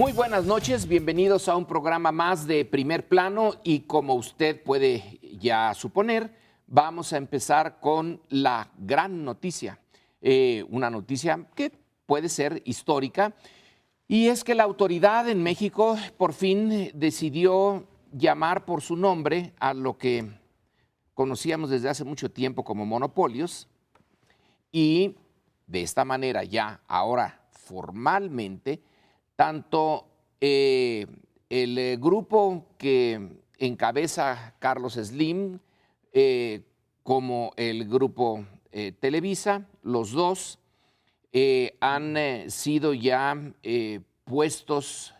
Muy buenas noches, bienvenidos a un programa más de Primer Plano y como usted puede ya suponer, vamos a empezar con la gran noticia, una noticia que puede ser histórica y es que la autoridad en México por fin decidió llamar por su nombre a lo que conocíamos desde hace mucho tiempo como monopolios y de esta manera ya ahora formalmente tanto el grupo que encabeza Carlos Slim como el grupo Televisa, los dos han sido ya puestos,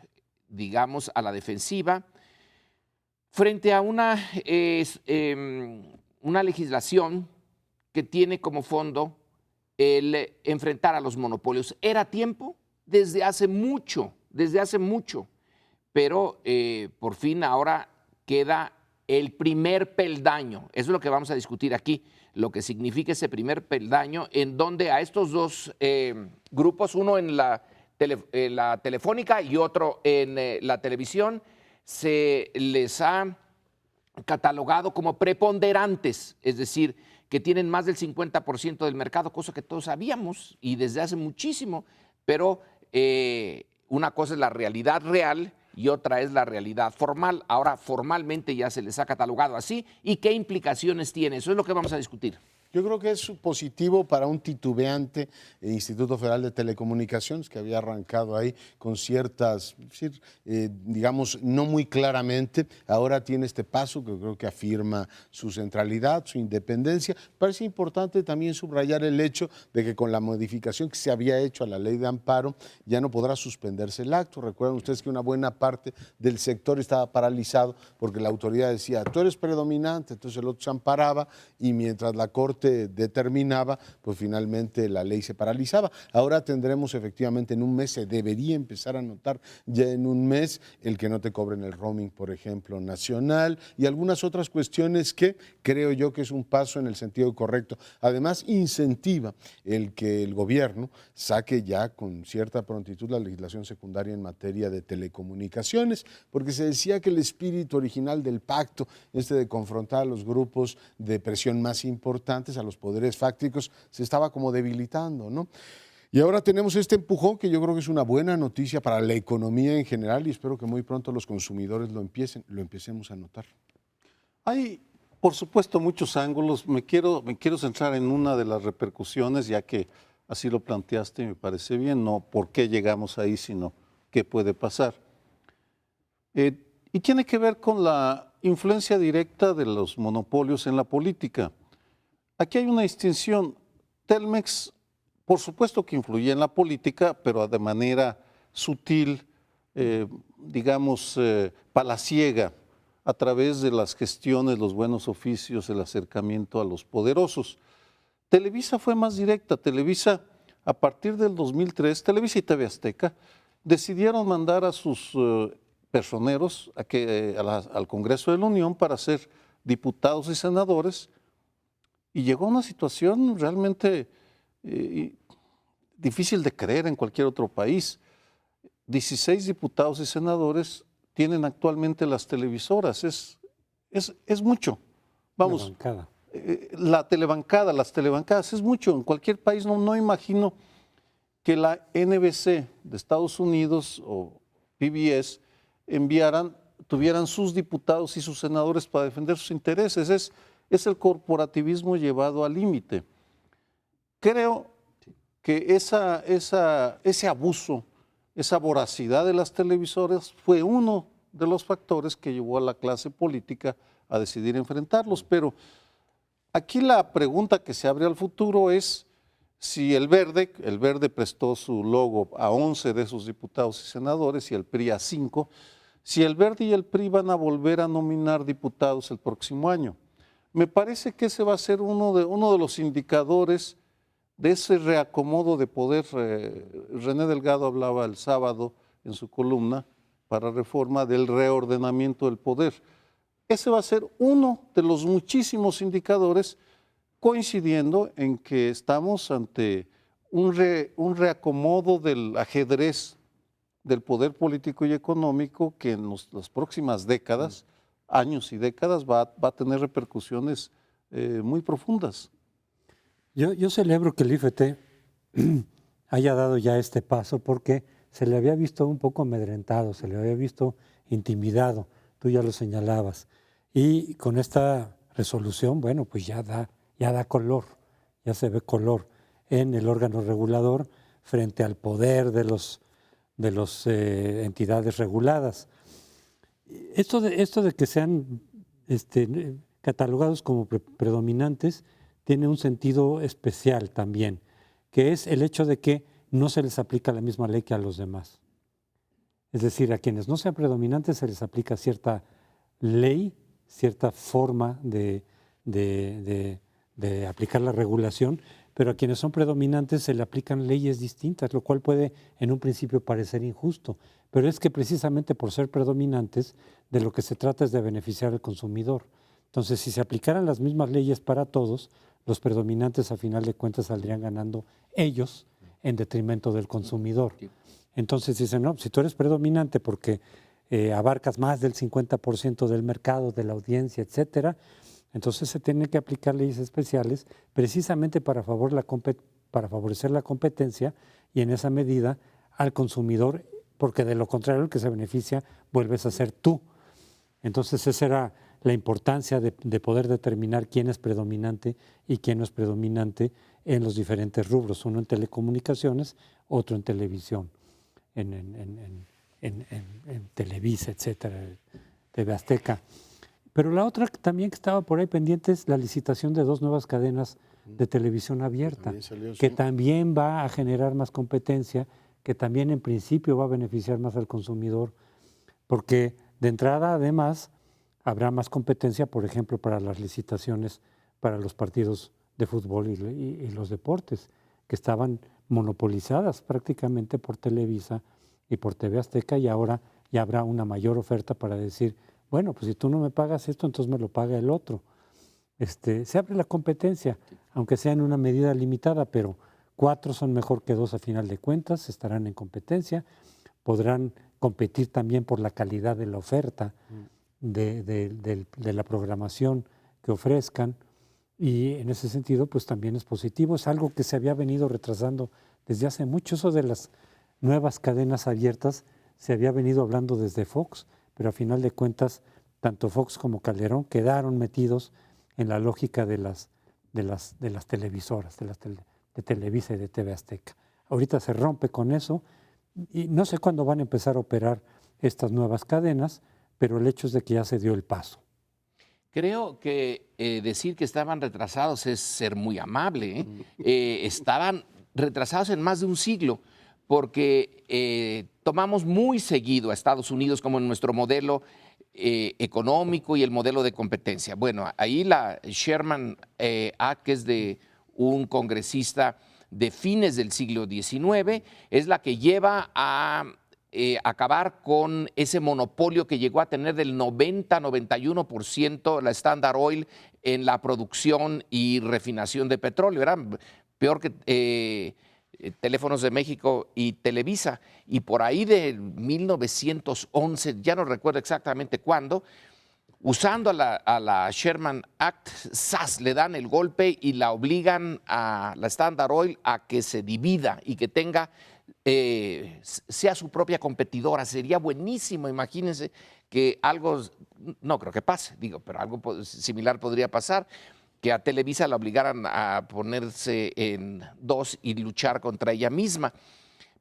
digamos, a la defensiva frente a una legislación que tiene como fondo el enfrentar a los monopolios. Era tiempo desde hace mucho, pero por fin ahora queda el primer peldaño. Eso es lo que vamos a discutir aquí, lo que significa ese primer peldaño, en donde a estos dos grupos, uno en la telefónica y otro en la televisión, se les ha catalogado como preponderantes, es decir, que tienen más del 50% del mercado, cosa que todos sabíamos y desde hace muchísimo, pero una cosa es la realidad real y otra es la realidad formal. Ahora formalmente ya se les ha catalogado así. ¿Y qué implicaciones tiene? Eso es lo que vamos a discutir. Yo creo que es positivo para un titubeante Instituto Federal de Telecomunicaciones que había arrancado ahí con ciertas, digamos, no muy claramente. Ahora tiene este paso que creo que afirma su centralidad, su independencia. Parece importante también subrayar el hecho de que con la modificación que se había hecho a la ley de amparo ya no podrá suspenderse el acto. Recuerden ustedes que una buena parte del sector estaba paralizado porque la autoridad decía, tú eres predominante, entonces el otro se amparaba y mientras la Corte determinaba, pues finalmente la ley se paralizaba. Ahora tendremos efectivamente en un mes, se debería empezar a notar ya en un mes el que no te cobren el roaming, por ejemplo, nacional y algunas otras cuestiones que creo yo que es un paso en el sentido correcto. Además, incentiva el que el gobierno saque ya con cierta prontitud la legislación secundaria en materia de telecomunicaciones, porque se decía que el espíritu original del pacto, de confrontar a los grupos de presión más importantes, a los poderes fácticos, se estaba como debilitando, ¿no? Y ahora tenemos este empujón que yo creo que es una buena noticia para la economía en general y espero que muy pronto los consumidores lo empecemos a notar. Hay, por supuesto, muchos ángulos. Me quiero centrar en una de las repercusiones, ya que así lo planteaste y me parece bien, no por qué llegamos ahí, sino qué puede pasar. Y tiene que ver con la influencia directa de los monopolios en la política. Aquí hay una distinción. Telmex, por supuesto que influye en la política, pero de manera sutil, digamos, palaciega, a través de las gestiones, los buenos oficios, el acercamiento a los poderosos. Televisa fue más directa. Televisa, a partir del 2003, Televisa y TV Azteca, decidieron mandar a sus personeros al Congreso de la Unión para ser diputados y senadores. Y llegó a una situación realmente difícil de creer en cualquier otro país. 16 diputados y senadores tienen actualmente las televisoras. Es mucho. Vamos, la telebancada, las telebancadas, es mucho. En cualquier país no imagino que la NBC de Estados Unidos o PBS tuvieran sus diputados y sus senadores para defender sus intereses. Es el corporativismo llevado al límite. Creo que ese abuso, esa voracidad de las televisoras fue uno de los factores que llevó a la clase política a decidir enfrentarlos. Pero aquí la pregunta que se abre al futuro es si el Verde prestó su logo a 11 de esos diputados y senadores y el PRI a 5, si el Verde y el PRI van a volver a nominar diputados el próximo año. Me parece que ese va a ser uno de los indicadores de ese reacomodo de poder. René Delgado hablaba el sábado en su columna para Reforma del reordenamiento del poder. Ese va a ser uno de los muchísimos indicadores, coincidiendo en que estamos ante un reacomodo del ajedrez del poder político y económico que en las próximas décadas, años y décadas, va a tener repercusiones muy profundas. Yo celebro que el IFT haya dado ya este paso porque se le había visto un poco amedrentado, se le había visto intimidado, tú ya lo señalabas. Y con esta resolución, bueno, pues ya da color, ya se ve color en el órgano regulador frente al poder de las entidades reguladas. Esto de que sean catalogados como predominantes tiene un sentido especial también, que es el hecho de que no se les aplica la misma ley que a los demás. Es decir, a quienes no sean predominantes se les aplica cierta ley, cierta forma de aplicar la regulación, pero a quienes son predominantes se le aplican leyes distintas, lo cual puede en un principio parecer injusto. Pero es que precisamente por ser predominantes, de lo que se trata es de beneficiar al consumidor. Entonces, si se aplicaran las mismas leyes para todos, los predominantes a final de cuentas saldrían ganando ellos en detrimento del consumidor. Entonces dicen, no, si tú eres predominante porque abarcas más del 50% del mercado, de la audiencia, etcétera, entonces se tienen que aplicar leyes especiales precisamente para favorecer la competencia y en esa medida al consumidor, porque de lo contrario el que se beneficia vuelves a ser tú. Entonces esa era la importancia de poder determinar quién es predominante y quién no es predominante en los diferentes rubros, uno en telecomunicaciones, otro en televisión, en Televisa, etcétera, TV Azteca. Pero la otra también que estaba por ahí pendiente es la licitación de 2 nuevas cadenas de televisión abierta, que también va a generar más competencia, que también en principio va a beneficiar más al consumidor, porque de entrada además habrá más competencia, por ejemplo, para las licitaciones para los partidos de fútbol y los deportes, que estaban monopolizadas prácticamente por Televisa y por TV Azteca, y ahora ya habrá una mayor oferta para decir, bueno, pues si tú no me pagas esto, entonces me lo paga el otro. Se abre la competencia, aunque sea en una medida limitada, pero 4 son mejor que 2 a final de cuentas, estarán en competencia, podrán competir también por la calidad de la oferta, de la programación que ofrezcan, y en ese sentido pues también es positivo, es algo que se había venido retrasando desde hace mucho. Eso de las nuevas cadenas abiertas se había venido hablando desde Fox, pero a final de cuentas tanto Fox como Calderón quedaron metidos en la lógica de las televisoras, de Televisa y de TV Azteca. Ahorita se rompe con eso y no sé cuándo van a empezar a operar estas nuevas cadenas, pero el hecho es de que ya se dio el paso. Creo que decir que estaban retrasados es ser muy amable. Estaban retrasados en más de un siglo, porque tomamos muy seguido a Estados Unidos como nuestro modelo económico y el modelo de competencia. Bueno, ahí la Sherman Act, que es de un congresista de fines del siglo XIX, es la que lleva a acabar con ese monopolio que llegó a tener del 90-91% la Standard Oil en la producción y refinación de petróleo. Era peor que Teléfonos de México y Televisa. Y por ahí de 1911, ya no recuerdo exactamente cuándo, usando a la Sherman Act, ¡zas!, le dan el golpe y la obligan a la Standard Oil a que se divida y que tenga sea su propia competidora. Sería buenísimo, imagínense que algo, no creo que pase, pero algo similar podría pasar, que a Televisa la obligaran a ponerse en dos y luchar contra ella misma.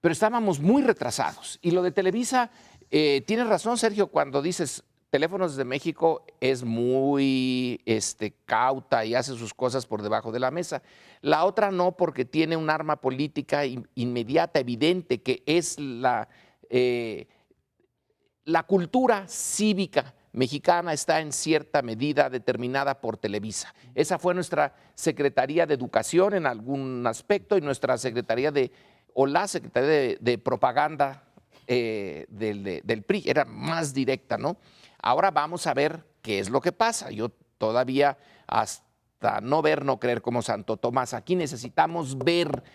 Pero estábamos muy retrasados. Y lo de Televisa, tienes razón, Sergio, cuando dices Teléfonos de México es muy cauta y hace sus cosas por debajo de la mesa. La otra no, porque tiene un arma política inmediata, evidente, que es la cultura cívica mexicana está en cierta medida determinada por Televisa. Esa fue nuestra Secretaría de Educación en algún aspecto y nuestra Secretaría la Secretaría de Propaganda del PRI, era más directa, ¿no? Ahora vamos a ver qué es lo que pasa. Yo todavía, hasta no ver, no creer como Santo Tomás. Aquí necesitamos ver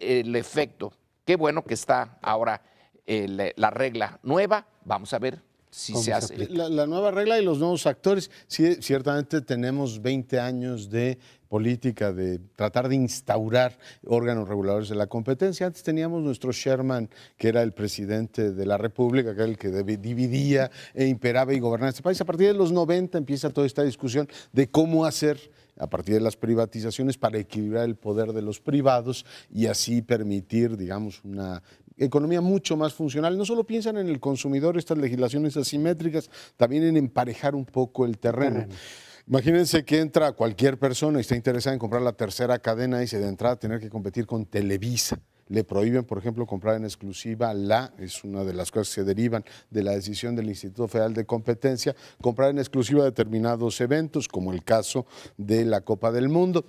el efecto. Qué bueno que está ahora la regla nueva. Vamos a ver si se hace. La nueva regla y los nuevos actores. Sí, ciertamente tenemos 20 años de política de tratar de instaurar órganos reguladores de la competencia. Antes teníamos nuestro Sherman, que era el presidente de la República, que era el que dividía e imperaba y gobernaba este país. A partir de los 90 empieza toda esta discusión de cómo hacer a partir de las privatizaciones para equilibrar el poder de los privados y así permitir, digamos, una economía mucho más funcional. No solo piensan en el consumidor estas legislaciones asimétricas, también en emparejar un poco el terreno. Imagínense que entra cualquier persona y está interesada en comprar la tercera cadena y dice de entrada tener que competir con Televisa. Le prohíben, por ejemplo, comprar en exclusiva es una de las cosas que se derivan de la decisión del Instituto Federal de Competencia, comprar en exclusiva determinados eventos, como el caso de la Copa del Mundo,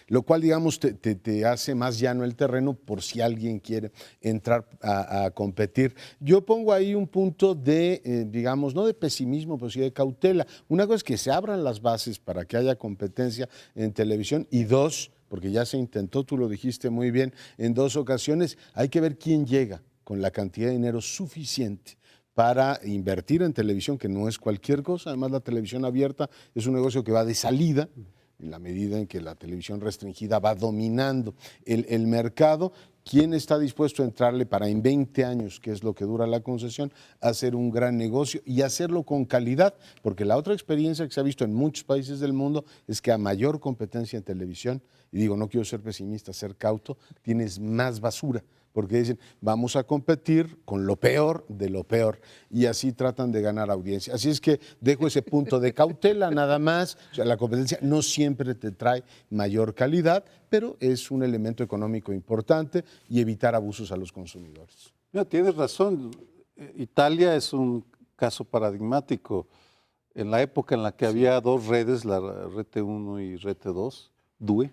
lo cual, digamos, te hace más llano el terreno por si alguien quiere entrar a competir. Yo pongo ahí un punto de, digamos, no de pesimismo, pero sí de cautela. Una cosa es que se abran las bases para que haya competencia en televisión y dos, porque ya se intentó, tú lo dijiste muy bien, en 2 ocasiones, hay que ver quién llega con la cantidad de dinero suficiente para invertir en televisión, que no es cualquier cosa. Además, la televisión abierta es un negocio que va de salida, en la medida en que la televisión restringida va dominando el mercado. ¿Quién está dispuesto a entrarle para en 20 años, que es lo que dura la concesión, hacer un gran negocio y hacerlo con calidad? Porque la otra experiencia que se ha visto en muchos países del mundo es que a mayor competencia en televisión, y digo, no quiero ser pesimista, ser cauto, tienes más basura, porque dicen, vamos a competir con lo peor de lo peor, y así tratan de ganar audiencia. Así es que dejo ese punto de cautela nada más. O sea, la competencia no siempre te trae mayor calidad, pero es un elemento económico importante y evitar abusos a los consumidores. Mira, tienes razón. Italia es un caso paradigmático. En la época en la que había 2 redes, la Rete 1 y Rete 2, DUE,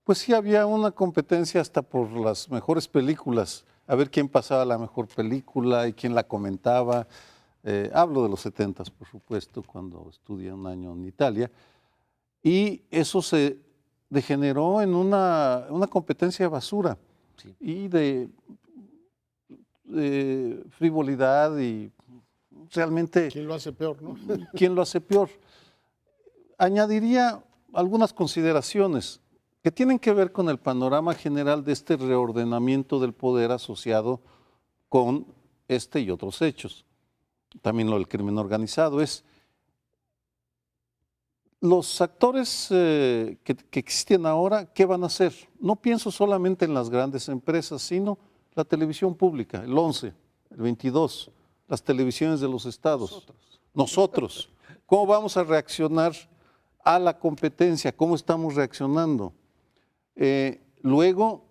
pues sí había una competencia hasta por las mejores películas, a ver quién pasaba la mejor película y quién la comentaba. Hablo de los 70s, por supuesto, cuando estudié un año en Italia, y eso se degeneró en una competencia de basura, sí, y de frivolidad, y realmente... ¿Quién lo hace peor, no? ¿Quién lo hace peor? Añadiría algunas consideraciones que tienen que ver con el panorama general de este reordenamiento del poder asociado con este y otros hechos. También lo del crimen organizado es los actores que existen ahora, ¿qué van a hacer? No pienso solamente en las grandes empresas, sino la televisión pública, el 11, el 22, las televisiones de los estados. Nosotros. ¿Cómo vamos a reaccionar a la competencia? ¿Cómo estamos reaccionando? Luego,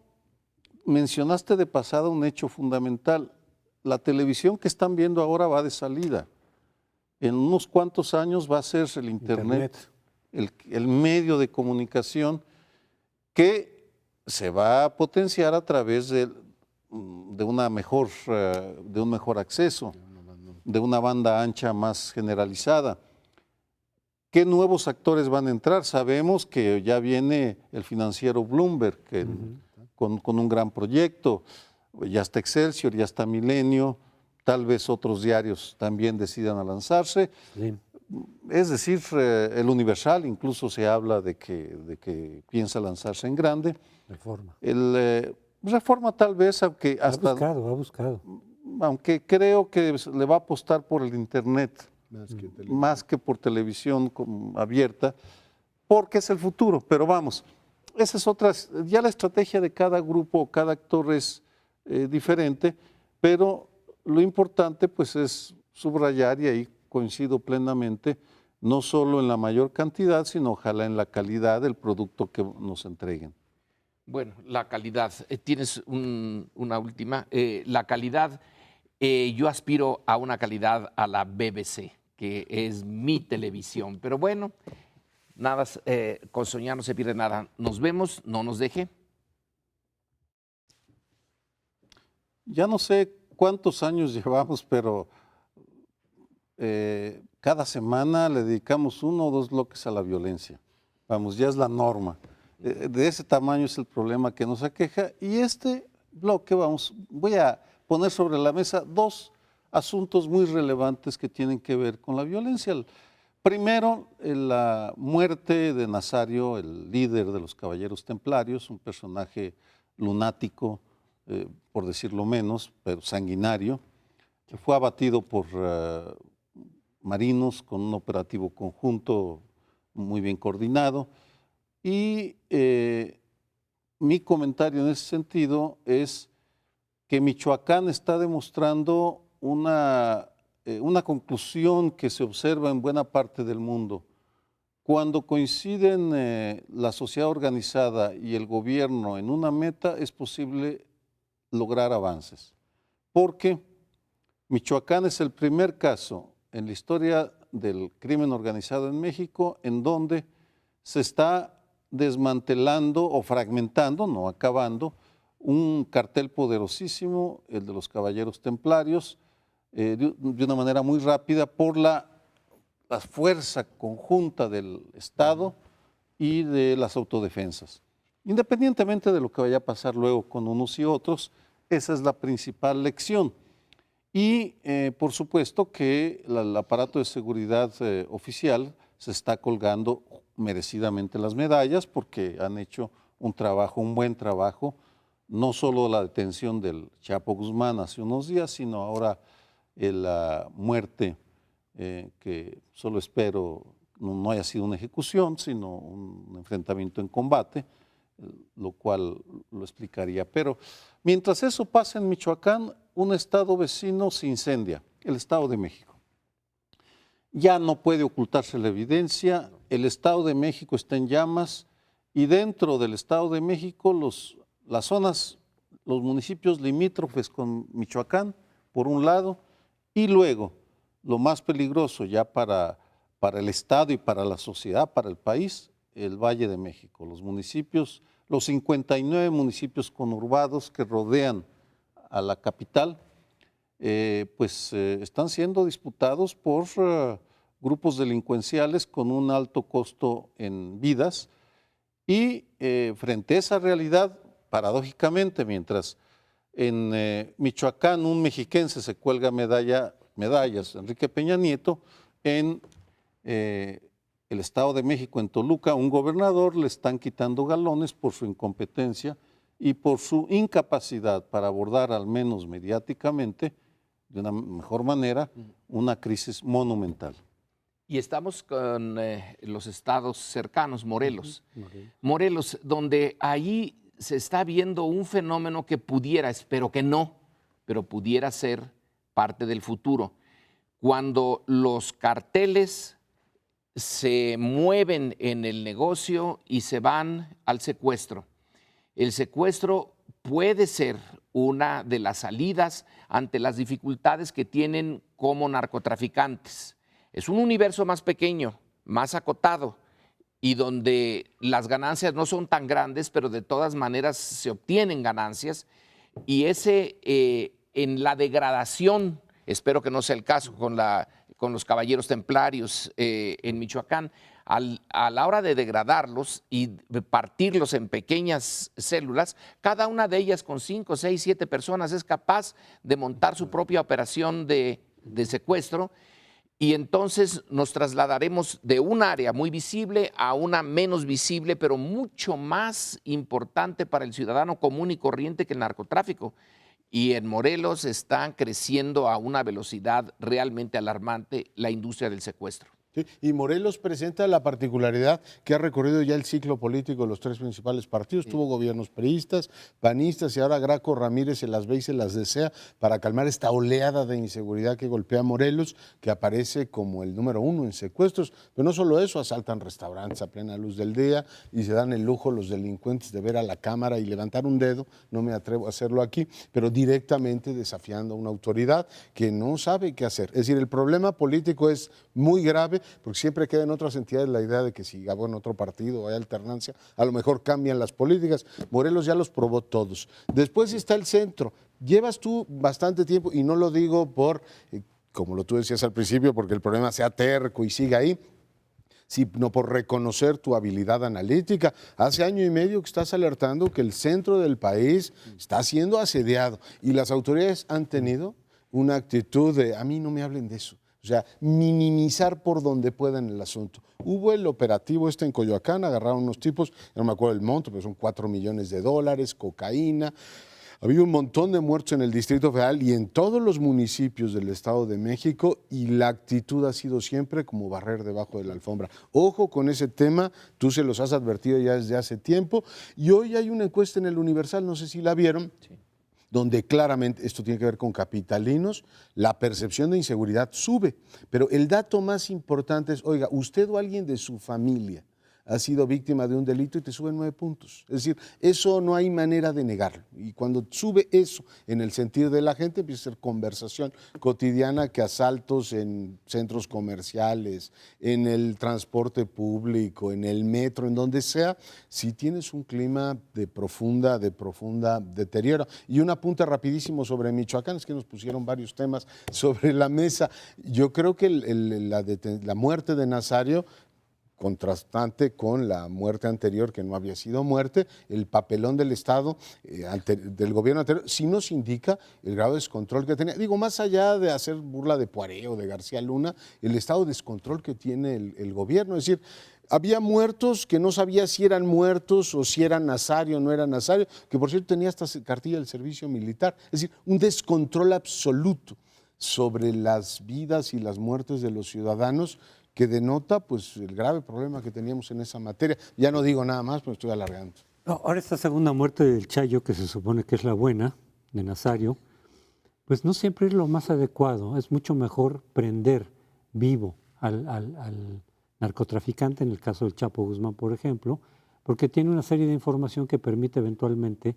mencionaste de pasada un hecho fundamental. La televisión que están viendo ahora va de salida. En unos cuantos años va a ser el Internet. El medio de comunicación que se va a potenciar a través de un mejor acceso, de una banda ancha más generalizada. ¿Qué nuevos actores van a entrar? Sabemos que ya viene el financiero Bloomberg con un gran proyecto, ya está Excelsior, ya está Milenio, tal vez otros diarios también decidan a lanzarse. Sí. Es decir, el Universal incluso se habla de que piensa lanzarse en grande. Reforma. Reforma tal vez, aunque hasta... Ha buscado. Aunque creo que le va a apostar por el Internet, más que por televisión abierta, porque es el futuro. Pero vamos, esa es otra, ya la estrategia de cada grupo, cada actor es diferente, pero lo importante pues es subrayar, y ahí coincido plenamente, no solo en la mayor cantidad, sino ojalá en la calidad del producto que nos entreguen. Bueno, la calidad, tienes una última, la calidad, yo aspiro a una calidad a la BBC, que es mi televisión, pero bueno, nada, con soñar no se pierde nada. Nos vemos, no nos deje. Ya no sé cuántos años llevamos, pero cada semana le dedicamos 1 o 2 bloques a la violencia. Vamos, ya es la norma. De ese tamaño es el problema que nos aqueja, y este bloque voy a poner sobre la mesa dos asuntos muy relevantes que tienen que ver con la violencia. Primero, la muerte de Nazario, el líder de los Caballeros Templarios, un personaje lunático, por decirlo menos, pero sanguinario, que fue abatido por marinos con un operativo conjunto muy bien coordinado. Y mi comentario en ese sentido es que Michoacán está demostrando una conclusión que se observa en buena parte del mundo. Cuando coinciden la sociedad organizada y el gobierno en una meta, es posible lograr avances. Porque Michoacán es el primer caso en la historia del crimen organizado en México en donde se está desmantelando o fragmentando, no acabando, un cartel poderosísimo, el de los Caballeros Templarios, de una manera muy rápida por la fuerza conjunta del Estado y de las autodefensas. Independientemente de lo que vaya a pasar luego con unos y otros, esa es la principal lección. Y por supuesto que el aparato de seguridad oficial se está colgando merecidamente las medallas porque han hecho un buen trabajo, no solo la detención del Chapo Guzmán hace unos días, sino ahora la muerte, que solo espero no haya sido una ejecución, sino un enfrentamiento en combate, lo cual lo explicaría. Pero mientras eso pasa en Michoacán, un estado vecino se incendia, el Estado de México. Ya no puede ocultarse la evidencia, el Estado de México está en llamas y dentro del Estado de México las zonas, los municipios limítrofes con Michoacán, por un lado, y luego, lo más peligroso ya para el Estado y para la sociedad, para el país, el Valle de México, los municipios, los 59 municipios conurbados que rodean a la capital, están siendo disputados por grupos delincuenciales con un alto costo en vidas y frente a esa realidad, paradójicamente, mientras en Michoacán un mexiquense se cuelga medallas, Enrique Peña Nieto, en el Estado de México, en Toluca, un gobernador le están quitando galones por su incompetencia y por su incapacidad para abordar, al menos mediáticamente, de una mejor manera, una crisis monumental. Y estamos con los estados cercanos, Morelos. Morelos, donde ahí se está viendo un fenómeno que pudiera, espero que no, pero pudiera ser parte del futuro. Cuando los carteles se mueven en el negocio y se van al secuestro. El secuestro puede ser una de las salidas ante las dificultades que tienen como narcotraficantes. Es un universo más pequeño, más acotado, y donde las ganancias no son tan grandes, pero de todas maneras se obtienen ganancias, y en la degradación, espero que no sea el caso con los Caballeros Templarios en Michoacán, a la hora de degradarlos y partirlos en pequeñas células, cada una de ellas con 5, 6, 7 personas es capaz de montar su propia operación de secuestro, y entonces nos trasladaremos de un área muy visible a una menos visible, pero mucho más importante para el ciudadano común y corriente que el narcotráfico. Y en Morelos están creciendo a una velocidad realmente alarmante la industria del secuestro. Sí, y Morelos presenta la particularidad que ha recorrido ya el ciclo político de los tres principales partidos. Sí. Tuvo gobiernos priistas, panistas, y ahora Graco Ramírez se las ve y se las desea para calmar esta oleada de inseguridad que golpea a Morelos, que aparece como el número 1 en secuestros. Pero no solo eso, asaltan restaurantes a plena luz del día y se dan el lujo los delincuentes de ver a la cámara y levantar un dedo, no me atrevo a hacerlo aquí, pero directamente desafiando a una autoridad que no sabe qué hacer. Es decir, el problema político es muy grave, porque siempre queda en otras entidades la idea de que si en otro partido hay alternancia, a lo mejor cambian las políticas. Morelos ya los probó todos. Después está el centro. Llevas tú bastante tiempo, y no lo digo por, como tú decías al principio, porque el problema sea terco y siga ahí, sino por reconocer tu habilidad analítica. Hace año y medio que estás alertando que el centro del país está siendo asediado y las autoridades han tenido una actitud de a mí no me hablen de eso. O sea, minimizar por donde puedan el asunto. Hubo el operativo en Coyoacán, agarraron unos tipos, no me acuerdo el monto, pero son $4 millones, cocaína. Había un montón de muertos en el Distrito Federal y en todos los municipios del Estado de México y la actitud ha sido siempre como barrer debajo de la alfombra. Ojo con ese tema, tú se los has advertido ya desde hace tiempo y hoy hay una encuesta en el Universal, no sé si la vieron, sí, donde claramente esto tiene que ver con capitalinos, la percepción de inseguridad sube, pero el dato más importante es, oiga, usted o alguien de su familia ha sido víctima de un delito y te suben 9 puntos. Es decir, eso no hay manera de negarlo. Y cuando sube eso en el sentido de la gente, empieza a ser conversación cotidiana que asaltos en centros comerciales, en el transporte público, en el metro, en donde sea, si tienes un clima de profunda deterioro. Y un apunte rapidísimo sobre Michoacán, es que nos pusieron varios temas sobre la mesa. Yo creo que la muerte de Nazario, contrastante con la muerte anterior, que no había sido muerte, el papelón del Estado, del gobierno anterior, sí nos indica el grado de descontrol que tenía. Digo, más allá de hacer burla de Poiré o de García Luna, el estado de descontrol que tiene el gobierno. Es decir, había muertos que no sabía si eran muertos o si era Nazario o no era Nazario, que por cierto tenía hasta cartilla del servicio militar. Es decir, un descontrol absoluto sobre las vidas y las muertes de los ciudadanos, que denota pues el grave problema que teníamos en esa materia. Ya no digo nada más, pues estoy alargando. No, ahora esta segunda muerte del Chayo, que se supone que es la buena, de Nazario, pues no siempre es lo más adecuado. Es mucho mejor prender vivo al narcotraficante, en el caso del Chapo Guzmán, por ejemplo, porque tiene una serie de información que permite eventualmente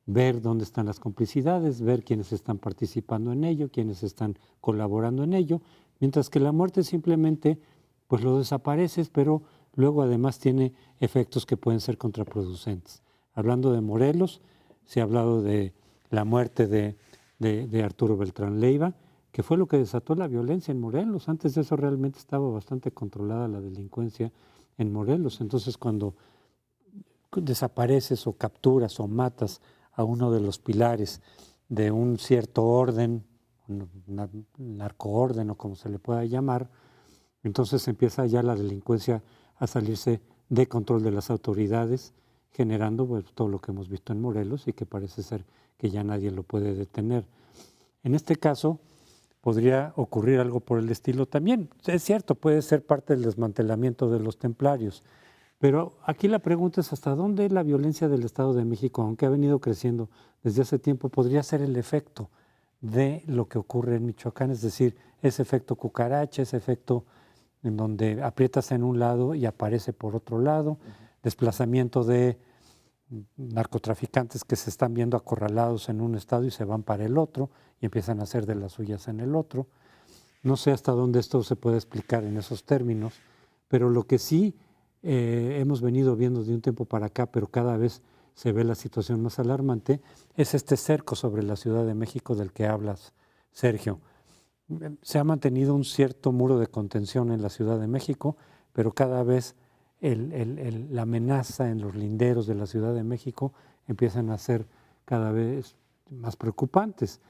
ver dónde están las complicidades, ver quiénes están participando en ello, quiénes están colaborando en ello, mientras que la muerte simplemente pues lo desapareces, pero luego además tiene efectos que pueden ser contraproducentes. Hablando de Morelos, se ha hablado de la muerte de Arturo Beltrán Leiva, que fue lo que desató la violencia en Morelos. Antes de eso realmente estaba bastante controlada la delincuencia en Morelos. Entonces cuando desapareces o capturas o matas a uno de los pilares de un cierto orden, narcoorden o como se le pueda llamar, entonces empieza ya la delincuencia a salirse de control de las autoridades, generando pues, todo lo que hemos visto en Morelos y que parece ser que ya nadie lo puede detener. En este caso podría ocurrir algo por el estilo también. Es cierto, puede ser parte del desmantelamiento de los templarios, pero aquí la pregunta es hasta dónde la violencia del Estado de México, aunque ha venido creciendo desde hace tiempo, podría ser el efecto de lo que ocurre en Michoacán, es decir, ese efecto cucaracha, ese efecto en donde aprietas en un lado y aparece por otro lado, desplazamiento de narcotraficantes que se están viendo acorralados en un estado y se van para el otro y empiezan a hacer de las suyas en el otro. No sé hasta dónde esto se puede explicar en esos términos, pero lo que sí hemos venido viendo de un tiempo para acá, pero cada vez se ve la situación más alarmante, es este cerco sobre la Ciudad de México del que hablas, Sergio. Se ha mantenido un cierto muro de contención en la Ciudad de México, pero cada vez la amenaza en los linderos de la Ciudad de México empiezan a ser cada vez más preocupantes.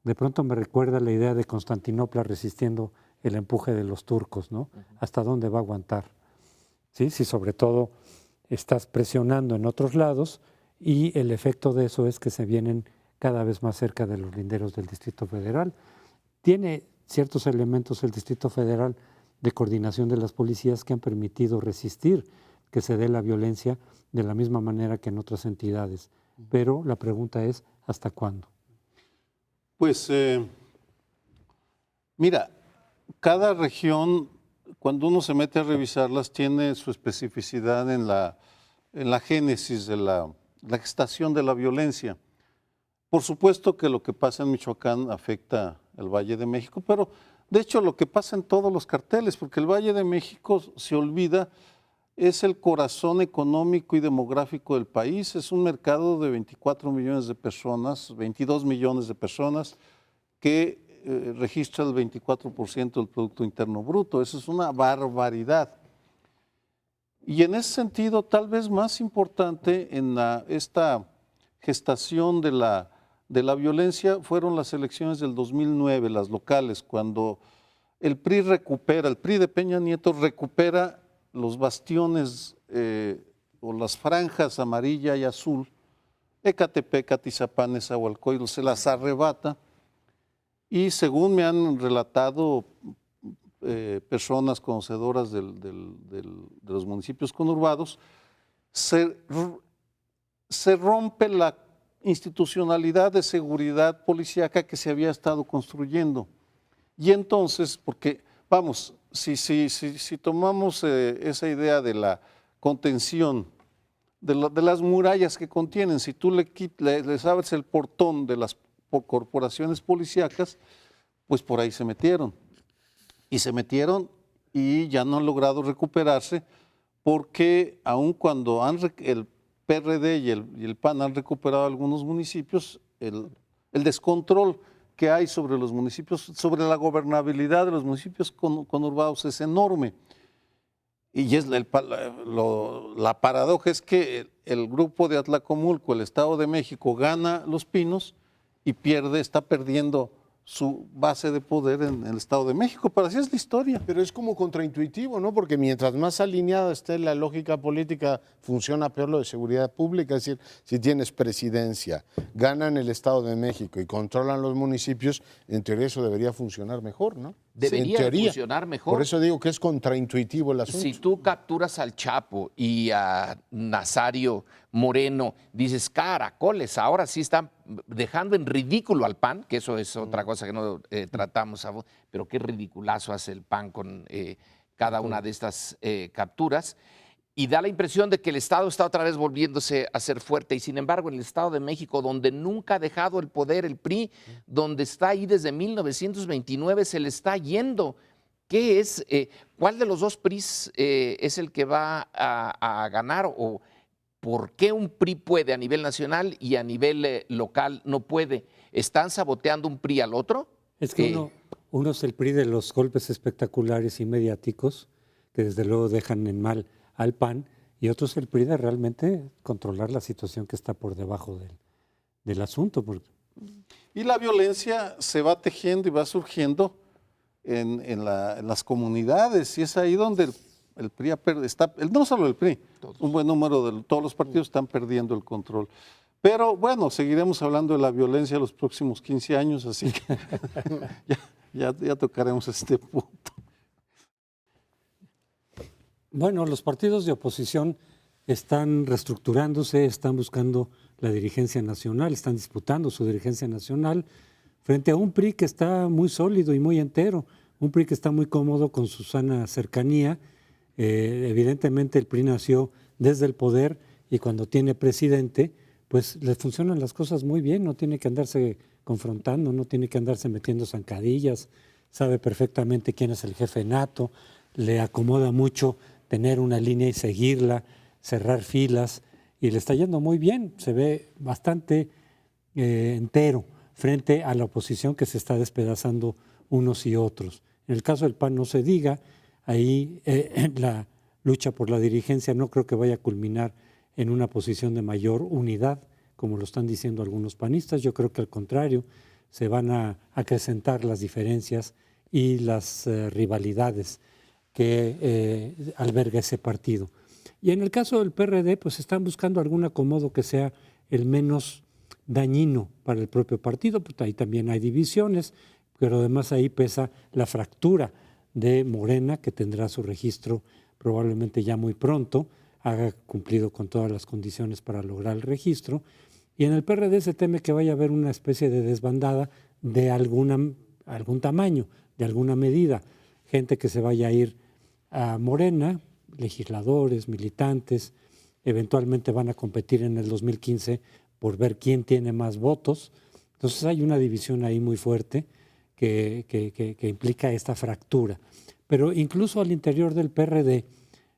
De pronto me recuerda la idea de Constantinopla resistiendo el empuje de los turcos, ¿no? ¿Hasta dónde va a aguantar? ¿Sí? Si sobre todo estás presionando en otros lados y el efecto de eso es que se vienen cada vez más cerca de los linderos del Distrito Federal. Tiene ciertos elementos el Distrito Federal de coordinación de las policías que han permitido resistir que se dé la violencia de la misma manera que en otras entidades. Pero la pregunta es, ¿hasta cuándo? Pues, mira, cada región, cuando uno se mete a revisarlas, tiene su especificidad en la génesis de la gestación de la violencia. Por supuesto que lo que pasa en Michoacán afecta al Valle de México, pero de hecho lo que pasa en todos los carteles, porque el Valle de México se olvida, es el corazón económico y demográfico del país, es un mercado de 24 millones de personas, 22 millones de personas que registra el 24% del Producto Interno Bruto. Eso es una barbaridad. Y en ese sentido, tal vez más importante en esta gestación de la violencia fueron las elecciones del 2009, las locales, cuando el PRI de Peña Nieto recupera los bastiones o las franjas amarilla y azul, Ecatepec, Atizapán, Nezahualcóyotl, se las arrebata y según me han relatado personas conocedoras de los municipios conurbados, se rompe la institucionalidad de seguridad policíaca que se había estado construyendo. Y entonces, porque, vamos, si tomamos esa idea de la contención, de las murallas que contienen, si tú les abres el portón de las corporaciones policíacas, pues por ahí se metieron. Y ya no han logrado recuperarse porque aun cuando el PRD y el PAN han recuperado algunos municipios, el descontrol que hay sobre los municipios, sobre la gobernabilidad de los municipios conurbados es enorme. Y la paradoja es que el grupo de Atlacomulco, el Estado de México, gana Los Pinos y está perdiendo su base de poder en el Estado de México, pero así es la historia. Pero es como contraintuitivo, ¿no? Porque mientras más alineada esté la lógica política, funciona peor lo de seguridad pública. Es decir, si tienes presidencia, ganan el Estado de México y controlan los municipios, en teoría eso debería funcionar mejor, ¿no? Debería funcionar mejor. Por eso digo que es contraintuitivo el asunto. Si tú capturas al Chapo y a Nazario Moreno, dices, caracoles, ahora sí están dejando en ridículo al PAN, que eso es otra cosa que no tratamos, pero qué ridiculazo hace el PAN con cada una de estas capturas. Y da la impresión de que el Estado está otra vez volviéndose a ser fuerte. Y sin embargo, en el Estado de México, donde nunca ha dejado el poder el PRI, donde está ahí desde 1929, se le está yendo. ¿Qué es? ¿Cuál de los dos PRIs es el que va a ganar? ¿O por qué un PRI puede a nivel nacional y a nivel local no puede? ¿Están saboteando un PRI al otro? Es que uno es el PRI de los golpes espectaculares y mediáticos, que desde luego dejan en mal al PAN, y otro es el PRI de realmente controlar la situación que está por debajo del asunto. Y la violencia se va tejiendo y va surgiendo en las comunidades, y es ahí donde el PRI está, no solo el PRI, un buen número de todos los partidos están perdiendo el control. Pero bueno, seguiremos hablando de la violencia los próximos 15 años, así que ya tocaremos este punto. Bueno, los partidos de oposición están reestructurándose, están buscando la dirigencia nacional, están disputando su dirigencia nacional frente a un PRI que está muy sólido y muy entero, un PRI que está muy cómodo con su sana cercanía. Evidentemente el PRI nació desde el poder y cuando tiene presidente, pues le funcionan las cosas muy bien, no tiene que andarse confrontando, no tiene que andarse metiendo zancadillas, sabe perfectamente quién es el jefe nato, le acomoda mucho tener una línea y seguirla, cerrar filas, y le está yendo muy bien, se ve bastante entero frente a la oposición que se está despedazando unos y otros. En el caso del PAN no se diga, ahí la lucha por la dirigencia no creo que vaya a culminar en una posición de mayor unidad, como lo están diciendo algunos panistas. Yo creo que al contrario, se van a acrecentar las diferencias y las rivalidades que alberga ese partido. Y en el caso del PRD, pues están buscando algún acomodo que sea el menos dañino para el propio partido, pues ahí también hay divisiones, pero además ahí pesa la fractura de Morena, que tendrá su registro probablemente ya muy pronto, haga cumplido con todas las condiciones para lograr el registro, y en el PRD se teme que vaya a haber una especie de desbandada de algún tamaño, de alguna medida, gente que se vaya a ir a Morena, legisladores, militantes, eventualmente van a competir en el 2015 por ver quién tiene más votos. Entonces hay una división ahí muy fuerte que implica esta fractura. Pero incluso al interior del PRD,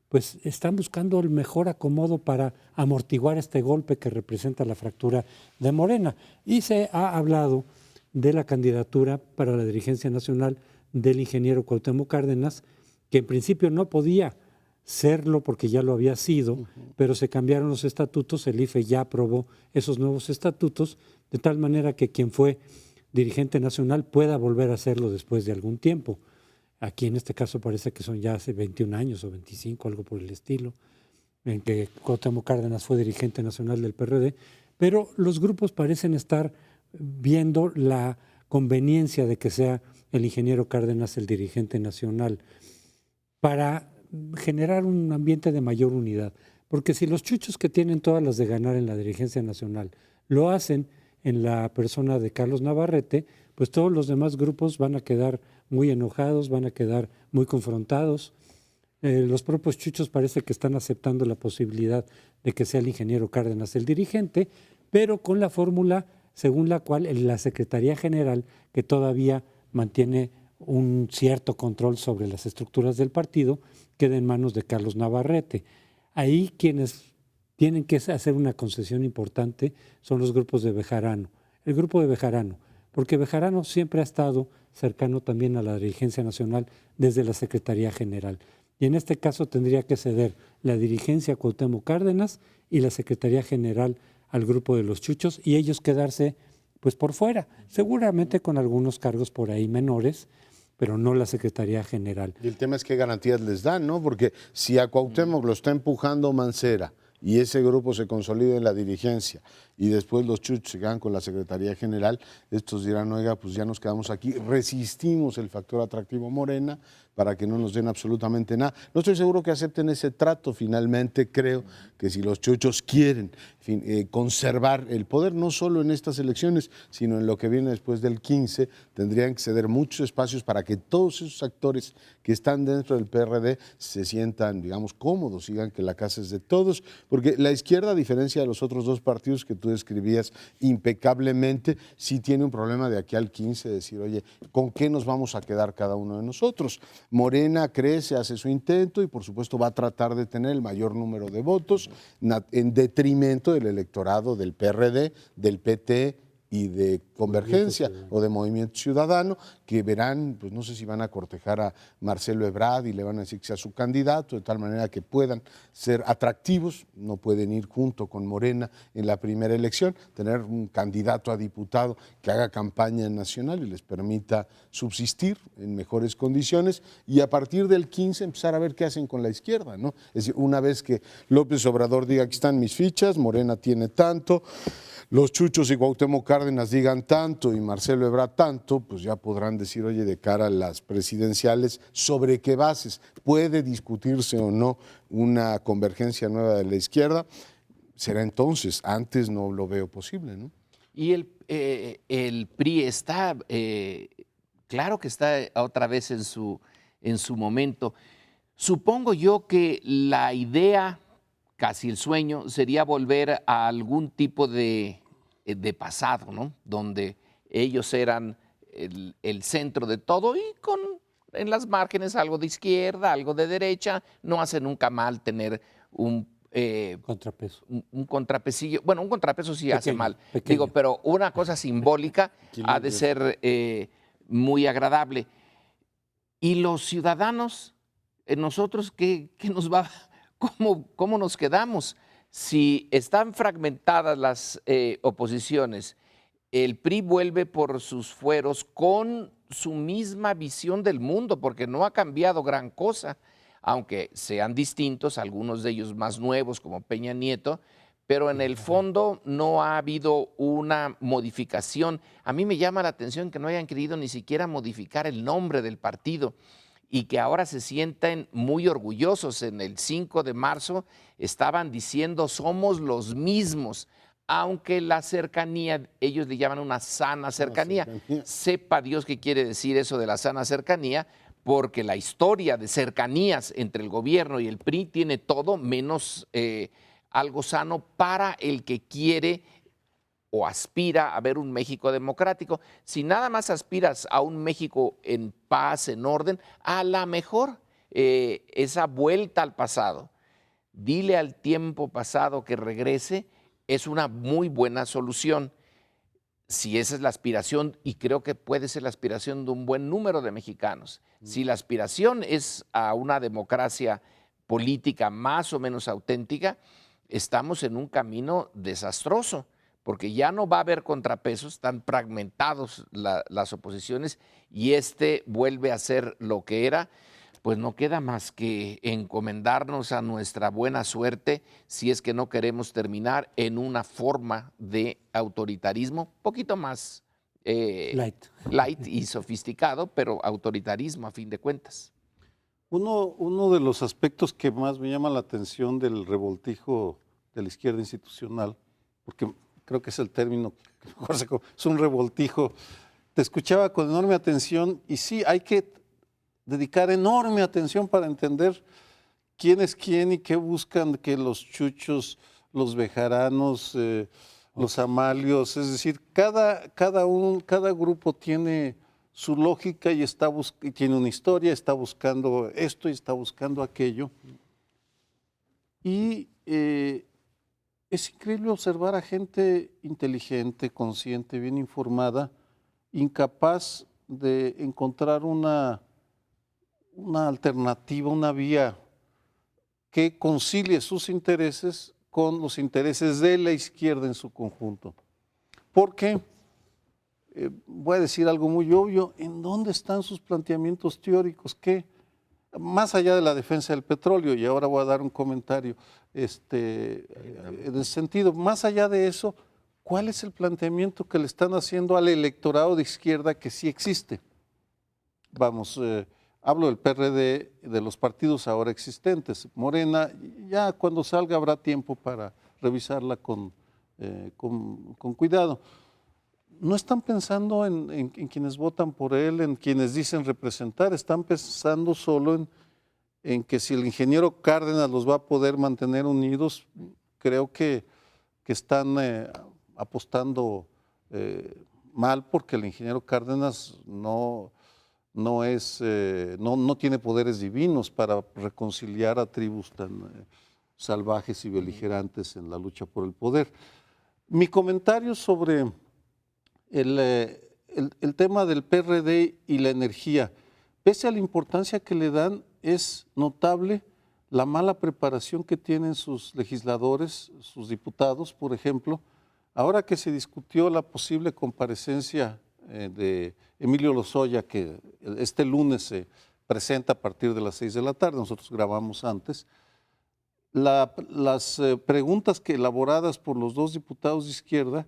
pues están buscando el mejor acomodo para amortiguar este golpe que representa la fractura de Morena. Y se ha hablado de la candidatura para la dirigencia nacional del ingeniero Cuauhtémoc Cárdenas, que en principio no podía serlo porque ya lo había sido, pero se cambiaron los estatutos, el IFE ya aprobó esos nuevos estatutos, de tal manera que quien fue dirigente nacional pueda volver a hacerlo después de algún tiempo. Aquí en este caso parece que son ya hace 21 años o 25, algo por el estilo, en que Cuauhtémoc Cárdenas fue dirigente nacional del PRD, pero los grupos parecen estar viendo la conveniencia de que sea el ingeniero Cárdenas el dirigente nacional para generar un ambiente de mayor unidad. Porque si los chuchos que tienen todas las de ganar en la dirigencia nacional lo hacen en la persona de Carlos Navarrete, pues todos los demás grupos van a quedar muy enojados, van a quedar muy confrontados. Los propios chuchos parece que están aceptando la posibilidad de que sea el ingeniero Cárdenas el dirigente, pero con la fórmula según la cual la Secretaría General, que todavía mantiene un cierto control sobre las estructuras del partido, queda en manos de Carlos Navarrete. Ahí quienes tienen que hacer una concesión importante son los grupos de Bejarano. El grupo de Bejarano, porque Bejarano siempre ha estado cercano también a la dirigencia nacional desde la Secretaría General. Y en este caso tendría que ceder la dirigencia a Cuauhtémoc Cárdenas y la Secretaría General al grupo de los chuchos y ellos quedarse pues por fuera, seguramente con algunos cargos por ahí menores, pero no la Secretaría General. Y el tema es qué garantías les dan, ¿no? Porque si a Cuauhtémoc lo está empujando Mancera y ese grupo se consolida en la dirigencia y después los chuchos se quedan con la Secretaría General, estos dirán, oiga, pues ya nos quedamos aquí, resistimos el factor atractivo Morena para que no nos den absolutamente nada. No estoy seguro que acepten ese trato. Finalmente creo que si los chuchos quieren conservar el poder, no solo en estas elecciones, sino en lo que viene después del 15, tendrían que ceder muchos espacios para que todos esos actores que están dentro del PRD se sientan, digamos, cómodos, digan que la casa es de todos, porque la izquierda, a diferencia de los otros dos partidos que tú describías impecablemente, sí tiene un problema de aquí al 15, decir, oye, ¿con qué nos vamos a quedar cada uno de nosotros? Morena crece, hace su intento y por supuesto va a tratar de tener el mayor número de votos en detrimento del electorado del PRD, del PT y de Convergencia o de Movimiento Ciudadano, que verán, pues no sé si van a cortejar a Marcelo Ebrard y le van a decir que sea su candidato, de tal manera que puedan ser atractivos, no pueden ir junto con Morena en la primera elección, tener un candidato a diputado que haga campaña nacional y les permita subsistir en mejores condiciones y a partir del 15 empezar a ver qué hacen con la izquierda, ¿no? Es decir, una vez que López Obrador diga, aquí están mis fichas, Morena tiene tanto, los chuchos y Cuauhtémoc Cárdenas digan tanto y Marcelo Ebrard tanto, pues ya podrán decir, oye, de cara a las presidenciales, ¿sobre qué bases puede discutirse o no una convergencia nueva de la izquierda? Será entonces, antes no lo veo posible, ¿no? Y el PRI está, claro que está otra vez en su momento. Supongo yo que la idea, casi el sueño, sería volver a algún tipo de pasado, ¿no? Donde ellos eran el centro de todo y con en las márgenes algo de izquierda, algo de derecha. No hace nunca mal tener un contrapeso. Un contrapesillo. Bueno, un contrapeso sí hace mal. Pequeño. Digo, pero una cosa simbólica ha de ser muy agradable. Y los ciudadanos, nosotros, ¿qué nos va? ¿Cómo nos quedamos? Si están fragmentadas las oposiciones, el PRI vuelve por sus fueros con su misma visión del mundo, porque no ha cambiado gran cosa, aunque sean distintos, algunos de ellos más nuevos, como Peña Nieto, pero en el fondo no ha habido una modificación. A mí me llama la atención que no hayan querido ni siquiera modificar el nombre del partido y que ahora se sienten muy orgullosos. En el 5 de marzo estaban diciendo somos los mismos, aunque la cercanía, ellos le llaman una sana cercanía. Sepa Dios qué quiere decir eso de la sana cercanía, porque la historia de cercanías entre el gobierno y el PRI tiene todo menos algo sano para el que quiere o aspira a ver un México democrático. Si nada más aspiras a un México en paz, en orden, a la mejor esa vuelta al pasado, dile al tiempo pasado que regrese, es una muy buena solución. Si esa es la aspiración, y creo que puede ser la aspiración de un buen número de mexicanos, si la aspiración es a una democracia política más o menos auténtica, estamos en un camino desastroso, porque ya no va a haber contrapesos, están fragmentados las oposiciones y vuelve a ser lo que era. Pues no queda más que encomendarnos a nuestra buena suerte si es que no queremos terminar en una forma de autoritarismo poquito más light y sofisticado, pero autoritarismo a fin de cuentas. Uno de los aspectos que más me llama la atención del revoltijo de la izquierda institucional, porque creo que es el término que mejor es un revoltijo, te escuchaba con enorme atención y sí, hay que dedicar enorme atención para entender quién es quién y qué buscan, que los chuchos, los bejaranos, los amalios, es decir, cada grupo tiene su lógica y tiene una historia, está buscando esto y está buscando aquello. Y es increíble observar a gente inteligente, consciente, bien informada, incapaz de encontrar una alternativa, una vía que concilie sus intereses con los intereses de la izquierda en su conjunto. Porque, voy a decir algo muy obvio, ¿en dónde están sus planteamientos teóricos? Que más allá de la defensa del petróleo, y ahora voy a dar un comentario en ese sentido, más allá de eso, ¿cuál es el planteamiento que le están haciendo al electorado de izquierda que sí existe? Vamos, hablo del PRD, de los partidos ahora existentes. Morena, ya cuando salga habrá tiempo para revisarla con cuidado. No están pensando en quienes votan por él, en quienes dicen representar, están pensando solo en que si el ingeniero Cárdenas los va a poder mantener unidos. Creo que están apostando mal, porque el ingeniero Cárdenas no tiene poderes divinos para reconciliar a tribus tan salvajes y beligerantes en la lucha por el poder. Mi comentario sobre el tema del PRD y la energía, pese a la importancia que le dan, es notable la mala preparación que tienen sus legisladores, sus diputados, por ejemplo. Ahora que se discutió la posible comparecencia de Emilio Lozoya, que este lunes se presenta a partir de las 6 de la tarde, nosotros grabamos antes, las preguntas elaboradas por los dos diputados de izquierda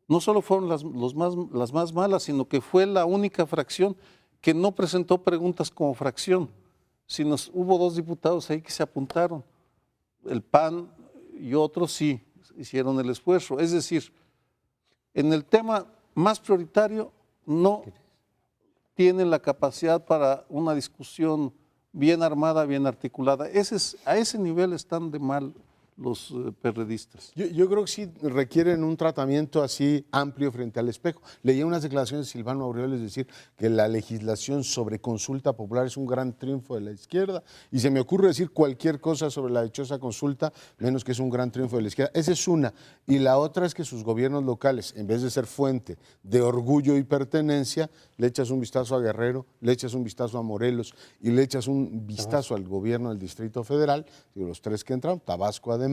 no solo fueron las más malas, sino que fue la única fracción que no presentó preguntas como fracción, sino hubo dos diputados ahí que se apuntaron. El PAN y otros sí hicieron el esfuerzo. Es decir, en el tema más prioritario no tienen la capacidad para una discusión bien armada, bien articulada. A ese nivel están de mal los perredistas. Yo creo que sí requieren un tratamiento así amplio frente al espejo. Leía unas declaraciones de Silvano Aureoles decir que la legislación sobre consulta popular es un gran triunfo de la izquierda, y se me ocurre decir cualquier cosa sobre la dichosa consulta, menos que es un gran triunfo de la izquierda. Esa es una. Y la otra es que sus gobiernos locales, en vez de ser fuente de orgullo y pertenencia, le echas un vistazo a Guerrero, le echas un vistazo a Morelos y le echas un vistazo al gobierno del Distrito Federal, digo, los tres que entraron, Tabasco además,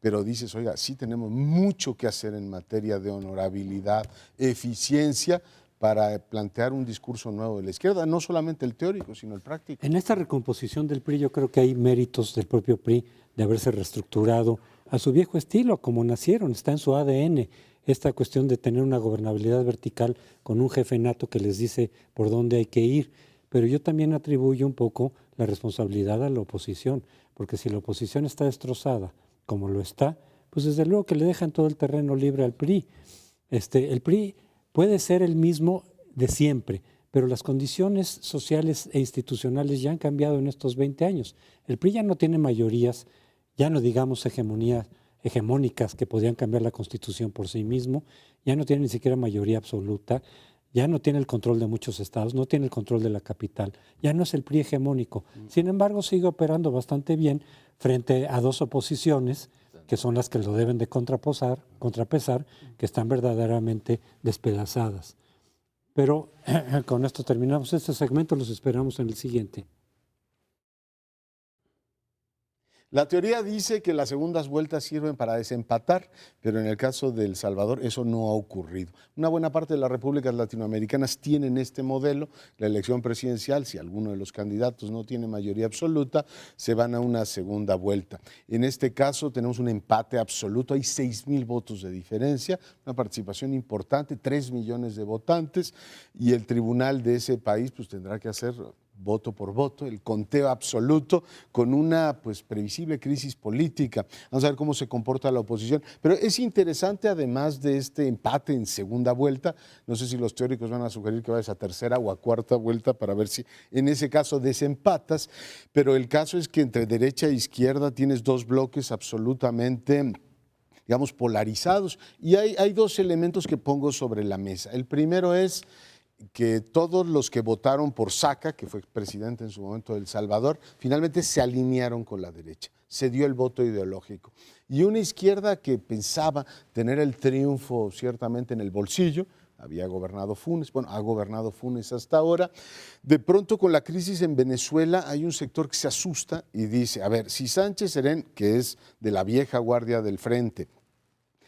pero dices, oiga, sí tenemos mucho que hacer en materia de honorabilidad, eficiencia, para plantear un discurso nuevo de la izquierda, no solamente el teórico, sino el práctico. En esta recomposición del PRI yo creo que hay méritos del propio PRI de haberse reestructurado a su viejo estilo, como nacieron, está en su ADN, esta cuestión de tener una gobernabilidad vertical con un jefe nato que les dice por dónde hay que ir. Pero yo también atribuyo un poco la responsabilidad a la oposición, porque si la oposición está destrozada, como lo está, pues desde luego que le dejan todo el terreno libre al PRI. El PRI puede ser el mismo de siempre, pero las condiciones sociales e institucionales ya han cambiado en estos 20 años. El PRI ya no tiene mayorías, ya no digamos hegemónicas que podían cambiar la Constitución por sí mismo, ya no tiene ni siquiera mayoría absoluta, ya no tiene el control de muchos estados, no tiene el control de la capital, ya no es el PRI hegemónico. Sin embargo, sigue operando bastante bien frente a dos oposiciones que son las que lo deben de contrapesar, que están verdaderamente despedazadas. Pero con esto terminamos este segmento, los esperamos en el siguiente. La teoría dice que las segundas vueltas sirven para desempatar, pero en el caso de El Salvador eso no ha ocurrido. Una buena parte de las repúblicas latinoamericanas tienen este modelo. La elección presidencial, si alguno de los candidatos no tiene mayoría absoluta, se van a una segunda vuelta. En este caso tenemos un empate absoluto, hay 6,000 votos de diferencia, una participación importante, 3 millones de votantes, y el tribunal de ese país pues tendrá que hacer voto por voto, el conteo absoluto, con una pues previsible crisis política. Vamos a ver cómo se comporta la oposición. Pero es interesante, además de este empate en segunda vuelta, no sé si los teóricos van a sugerir que vayas a tercera o a cuarta vuelta para ver si en ese caso desempatas, pero el caso es que entre derecha e izquierda tienes dos bloques absolutamente, digamos, polarizados, y hay dos elementos que pongo sobre la mesa. El primero es que todos los que votaron por Saca, que fue presidente en su momento de El Salvador, finalmente se alinearon con la derecha, se dio el voto ideológico. Y una izquierda que pensaba tener el triunfo ciertamente en el bolsillo, había gobernado Funes, bueno, ha gobernado Funes hasta ahora, de pronto con la crisis en Venezuela hay un sector que se asusta y dice, a ver, si Sánchez Serén, que es de la vieja guardia del frente,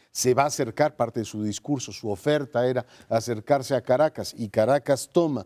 se va a acercar, parte de su discurso, su oferta era acercarse a Caracas, y Caracas toma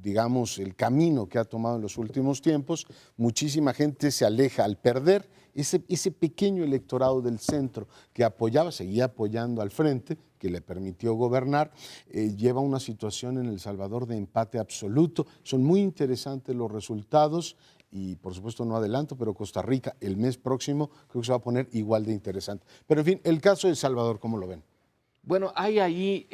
digamos, el camino que ha tomado en los últimos tiempos, muchísima gente se aleja al perder ese pequeño electorado del centro que apoyaba, seguía apoyando al frente, que le permitió gobernar, lleva una situación en El Salvador de empate absoluto. Son muy interesantes los resultados. Y por supuesto no adelanto, pero Costa Rica el mes próximo creo que se va a poner igual de interesante. Pero en fin, el caso de El Salvador, ¿cómo lo ven? Bueno, hay ahí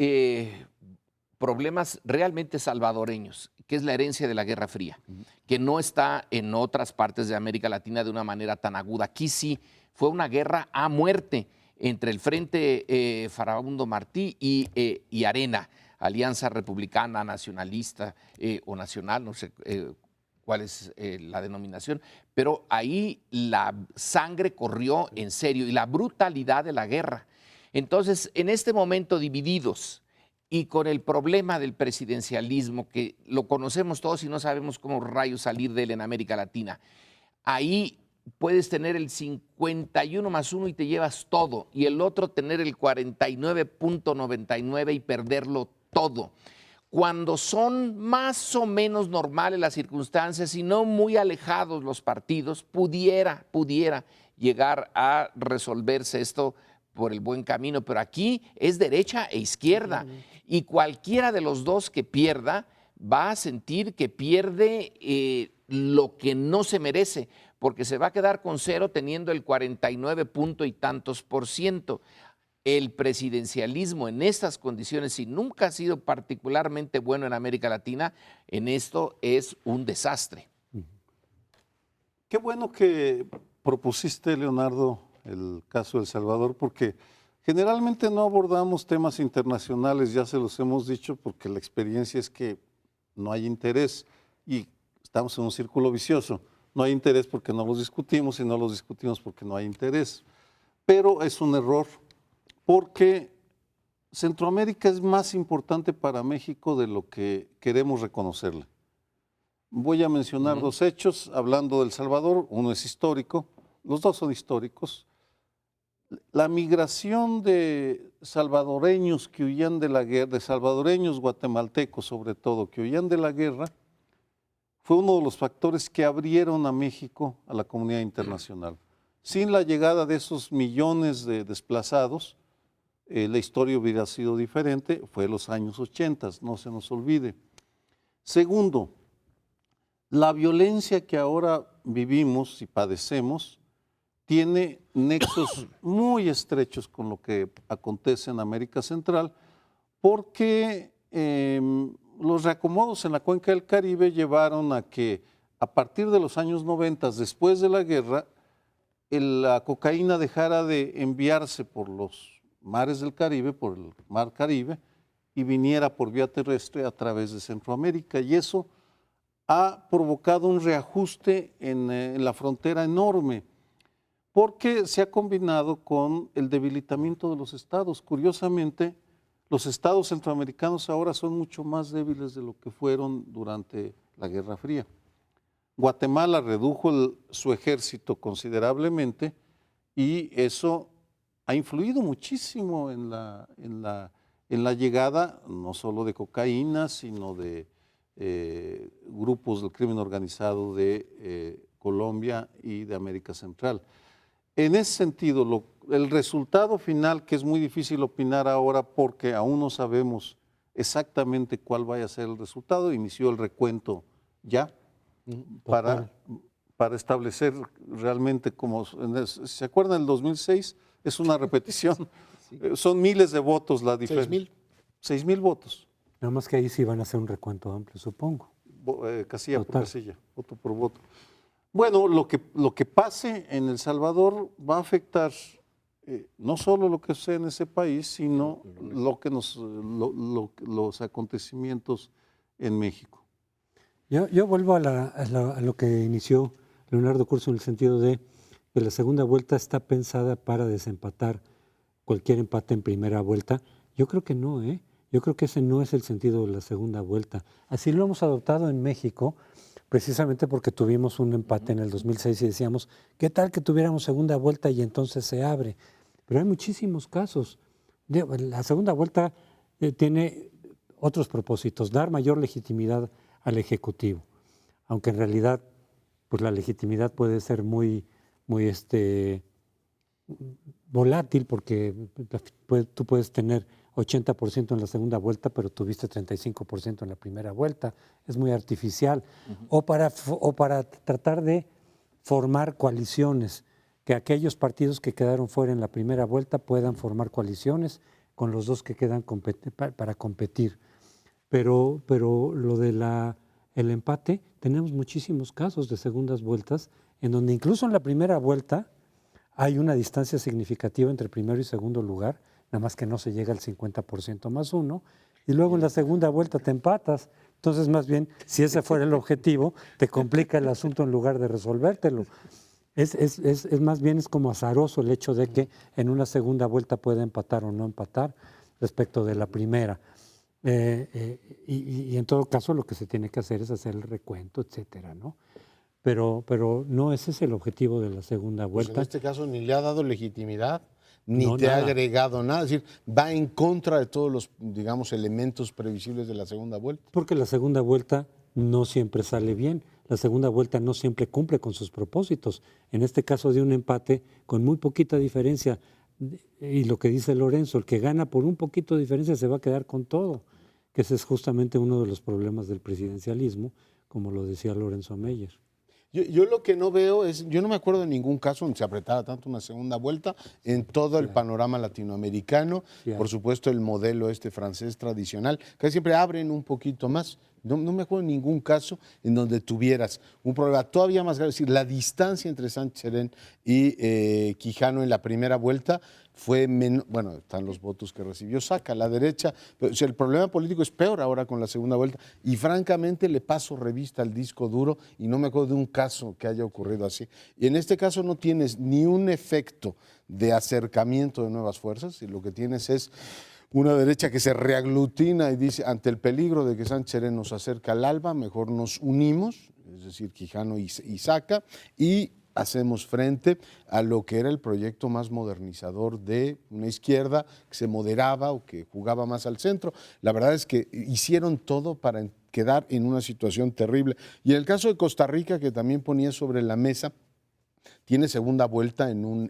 problemas realmente salvadoreños, que es la herencia de la Guerra Fría, que no está en otras partes de América Latina de una manera tan aguda. Aquí sí fue una guerra a muerte entre el Frente Farabundo Martí y Arena, Alianza Republicana Nacionalista o Nacional, no sé cuál es la denominación, pero ahí la sangre corrió en serio y la brutalidad de la guerra. Entonces, en este momento divididos y con el problema del presidencialismo, que lo conocemos todos y no sabemos cómo rayos salir de él en América Latina, ahí puedes tener el 51 más 1 y te llevas todo, y el otro tener el 49.99 y perderlo todo. Cuando son más o menos normales las circunstancias y no muy alejados los partidos, pudiera llegar a resolverse esto por el buen camino, pero aquí es derecha e izquierda, y cualquiera de los dos que pierda va a sentir que pierde lo que no se merece, porque se va a quedar con cero teniendo el 49 punto y tantos %. El presidencialismo en estas condiciones, y nunca ha sido particularmente bueno en América Latina, en esto es un desastre. Qué bueno que propusiste, Leonardo, el caso de El Salvador, porque generalmente no abordamos temas internacionales, ya se los hemos dicho, porque la experiencia es que no hay interés y estamos en un círculo vicioso. No hay interés porque no los discutimos y no los discutimos porque no hay interés. Pero es un error, porque Centroamérica es más importante para México de lo que queremos reconocerle. Voy a mencionar dos hechos, hablando de El Salvador, uno es histórico, los dos son históricos. La migración de salvadoreños que huían de la guerra, de salvadoreños guatemaltecos sobre todo, que huían de la guerra, fue uno de los factores que abrieron a México a la comunidad internacional. Sin la llegada de esos millones de desplazados, la historia hubiera sido diferente, fue los años 80, no se nos olvide. Segundo, la violencia que ahora vivimos y padecemos tiene nexos muy estrechos con lo que acontece en América Central, porque los reacomodos en la cuenca del Caribe llevaron a que a partir de los años 90, después de la guerra, la cocaína dejara de enviarse por los mares del Caribe, por el mar Caribe, y viniera por vía terrestre a través de Centroamérica. Y eso ha provocado un reajuste en la frontera enorme, porque se ha combinado con el debilitamiento de los estados. Curiosamente, los estados centroamericanos ahora son mucho más débiles de lo que fueron durante la Guerra Fría. Guatemala redujo su ejército considerablemente y eso ha influido muchísimo en la llegada no solo de cocaína, sino de grupos del crimen organizado de Colombia y de América Central. En ese sentido, el resultado final, que es muy difícil opinar ahora porque aún no sabemos exactamente cuál vaya a ser el resultado, inició el recuento ya para establecer realmente como, ¿se acuerdan del 2006? Es una repetición, sí. Son miles de votos la diferencia. 6,000 votos. Nada más que ahí sí van a hacer un recuento amplio, supongo. Casilla por casilla, voto por voto. Bueno, lo que pase en El Salvador va a afectar no solo lo que sucede en ese país, sino los acontecimientos en México. Yo vuelvo a lo que inició Leonardo Curcio en el sentido de que la segunda vuelta está pensada para desempatar cualquier empate en primera vuelta. Yo creo que no, yo creo que ese no es el sentido de la segunda vuelta. Así lo hemos adoptado en México, precisamente porque tuvimos un empate en el 2006 y decíamos, ¿qué tal que tuviéramos segunda vuelta y entonces se abre? Pero hay muchísimos casos. La segunda vuelta tiene otros propósitos, dar mayor legitimidad al Ejecutivo, aunque en realidad pues la legitimidad puede ser muy volátil, porque tú puedes tener 80% en la segunda vuelta, pero tuviste 35% en la primera vuelta. Es muy artificial. O para tratar de formar coaliciones, que aquellos partidos que quedaron fuera en la primera vuelta puedan formar coaliciones con los dos que quedan para competir. Pero lo de el empate, tenemos muchísimos casos de segundas vueltas en donde incluso en la primera vuelta hay una distancia significativa entre primero y segundo lugar, nada más que no se llega al 50% más uno, y luego en la segunda vuelta te empatas. Entonces, más bien, si ese fuera el objetivo, te complica el asunto en lugar de resolvértelo. Es más bien es como azaroso el hecho de que en una segunda vuelta pueda empatar o no empatar respecto de la primera. Y en todo caso lo que se tiene que hacer es hacer el recuento, etcétera, ¿no? Pero no ese es el objetivo de la segunda vuelta. Pues en este caso ni le ha dado legitimidad, ni no, te nada. ha agregado nada. Es decir, va en contra de todos los, digamos, elementos previsibles de la segunda vuelta. Porque la segunda vuelta no siempre sale bien. La segunda vuelta no siempre cumple con sus propósitos. En este caso de un empate con muy poquita diferencia, y lo que dice Lorenzo, el que gana por un poquito de diferencia se va a quedar con todo, que ese es justamente uno de los problemas del presidencialismo, como lo decía Lorenzo Meyer. Yo lo que no veo es, yo no me acuerdo de ningún caso donde se apretara tanto una segunda vuelta en todo el panorama latinoamericano. Por supuesto, el modelo francés tradicional, que siempre abren un poquito más. No me acuerdo de ningún caso en donde tuvieras un problema todavía más grave. Es decir, la distancia entre Sánchez Serén y Quijano en la primera vuelta fue menos. Bueno, están los votos que recibió Saca, la derecha. Pero, o sea, el problema político es peor ahora con la segunda vuelta. Y francamente le paso revista al disco duro y no me acuerdo de un caso que haya ocurrido así. Y en este caso no tienes ni un efecto de acercamiento de nuevas fuerzas, y lo que tienes es una derecha que se reaglutina y dice, ante el peligro de que Sánchez Serén nos acerca al alba, mejor nos unimos, es decir, Quijano y Saca, y hacemos frente a lo que era el proyecto más modernizador de una izquierda que se moderaba o que jugaba más al centro. La verdad es que hicieron todo para quedar en una situación terrible. Y en el caso de Costa Rica, que también ponía sobre la mesa, tiene segunda vuelta en un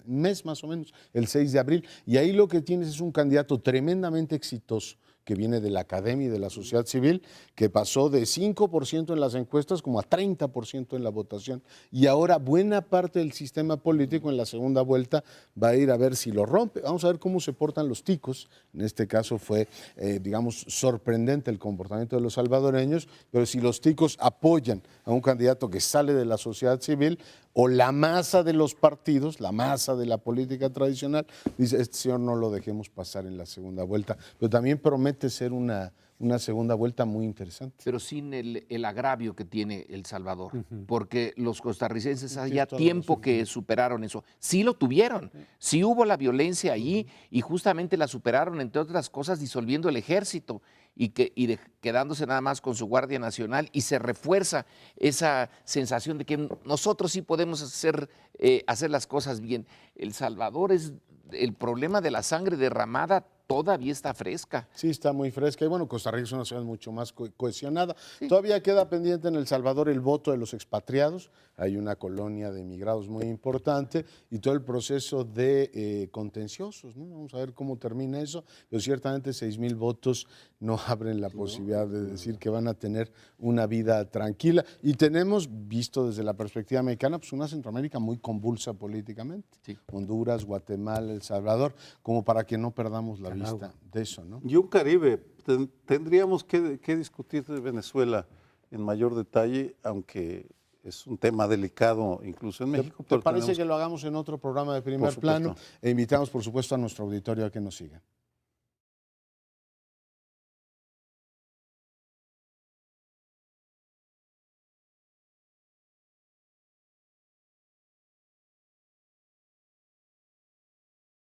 mes más o menos, el 6 de abril, y ahí lo que tienes es un candidato tremendamente exitoso que viene de la academia y de la sociedad civil, que pasó de 5% en las encuestas como a 30% en la votación, y ahora buena parte del sistema político en la segunda vuelta va a ir a ver si lo rompe. Vamos a ver cómo se portan los ticos. En este caso fue, digamos, sorprendente el comportamiento de los salvadoreños, pero si los ticos apoyan a un candidato que sale de la sociedad civil, o la masa de los partidos, la masa de la política tradicional, dice, este señor no lo dejemos pasar en la segunda vuelta. Pero también promete promete ser una segunda vuelta muy interesante. Pero sin el agravio que tiene El Salvador, porque los costarricenses Tienes ya toda la tiempo razón. que superaron eso. Sí lo tuvieron, sí hubo la violencia allí y justamente la superaron, entre otras cosas, disolviendo el ejército quedándose nada más con su Guardia Nacional, y se refuerza esa sensación de que nosotros sí podemos hacer las cosas bien. El Salvador el problema de la sangre derramada todavía está fresca. Sí, está muy fresca. Y bueno, Costa Rica es una ciudad mucho más cohesionada. Sí. Todavía queda pendiente en El Salvador el voto de los expatriados. Hay una colonia de emigrados muy importante y todo el proceso de contenciosos, ¿no? Vamos a ver cómo termina eso. Pero ciertamente 6,000 votos no abren la posibilidad de decir que van a tener una vida tranquila. Y tenemos, visto desde la perspectiva mexicana, pues una Centroamérica muy convulsa políticamente. Sí. Honduras, Guatemala, El Salvador, como para que no perdamos la vista de eso, ¿no? Y un Caribe, tendríamos que discutir de Venezuela en mayor detalle, aunque es un tema delicado incluso en México. ¿Te parece que lo hagamos en otro programa de Primer Plano? E invitamos, por supuesto, a nuestro auditorio a que nos sigan.